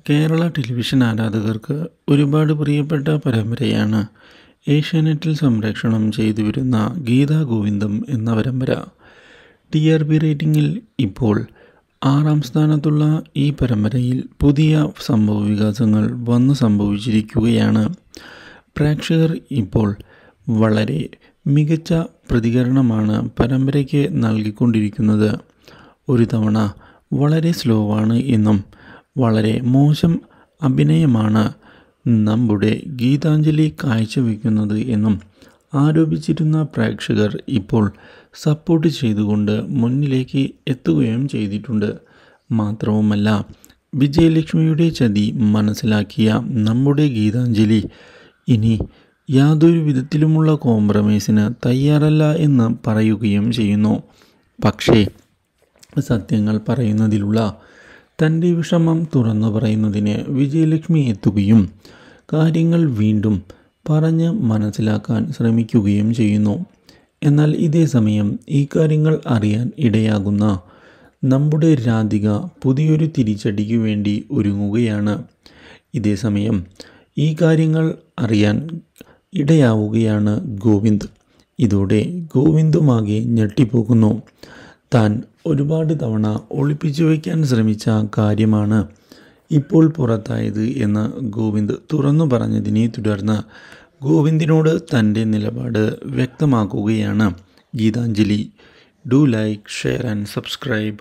Kerala television ആരാധകർക്ക് ഒരുപാട് പ്രിയപ്പെട്ട പരമ്പരയാണ് ഏഷ്യാനെറ്റിൽ സംപ്രേഷണം ചെയ്തുവരുന്ന ഗീതാഗോവിന്ദം എന്ന പരമ്പര. TRP റേറ്റിംഗിൽ ഇപ്പോൾ 6ാം സ്ഥാനത്തുള്ള ഈ പരമ്പരയിൽ പുതിയ സംഭവവികാസങ്ങൾ വന്നു സംഭവിച്ചിരിക്കുകയാണ്. പ്രേക്ഷകർ ഇപ്പോൾ വളരെ മികച്ച പ്രതികരണമാണ് പരമ്പരയ്ക്ക് നൽകിക്കൊണ്ടിരിക്കുന്നത്. ഒരു തവണ വളരെ സ്ലോവാണ് എന്നും വളരെ മോശം അഭിനയമാണ് നമ്മുടെ ഗീതാഞ്ജലി കാഴ്ചവെക്കുന്നത് എന്നും ആരോപിച്ചിരുന്ന പ്രേക്ഷകർ ഇപ്പോൾ സപ്പോർട്ട് ചെയ്തുകൊണ്ട് മുന്നിലേക്ക് എത്തുകയും ചെയ്തിട്ടുണ്ട്. മാത്രവുമല്ല, വിജയലക്ഷ്മിയുടെ ചതി മനസ്സിലാക്കിയ നമ്മുടെ ഗീതാഞ്ജലി ഇനി യാതൊരു വിധത്തിലുമുള്ള കോംപ്രമൈസിന് തയ്യാറല്ല എന്ന് പറയുകയും ചെയ്യുന്നു. പക്ഷേ സത്യങ്ങൾ പറയുന്നതിലുള്ള തൻ്റെ വിഷമം തുറന്നു പറയുന്നതിന് വിജയലക്ഷ്മി എത്തുകയും കാര്യങ്ങൾ വീണ്ടും പറഞ്ഞ് മനസ്സിലാക്കാൻ ശ്രമിക്കുകയും ചെയ്യുന്നു. എന്നാൽ ഇതേ സമയം ഈ കാര്യങ്ങൾ അറിയാൻ ഇടയാകുന്ന നമ്മുടെ രാധിക പുതിയൊരു തിരിച്ചടിക്ക് വേണ്ടി ഒരുങ്ങുകയാണ്. ഇതേ സമയം ഈ കാര്യങ്ങൾ അറിയാൻ ഇടയാവുകയാണ് ഗോവിന്ദ്. ഇതോടെ ഗോവിന്ദുമാകെ ഞെട്ടിപ്പോകുന്നു. താൻ ഒരുപാട് തവണ ഒളിപ്പിച്ചു വയ്ക്കാൻ ശ്രമിച്ച കാര്യമാണ് ഇപ്പോൾ പുറത്തായത് എന്ന് ഗോവിന്ദ് തുറന്നു പറഞ്ഞതിനെ തുടർന്ന് ഗോവിന്ദിനോട് തൻ്റെ നിലപാട് വ്യക്തമാക്കുകയാണ് Geethanjali. Do like, share and subscribe.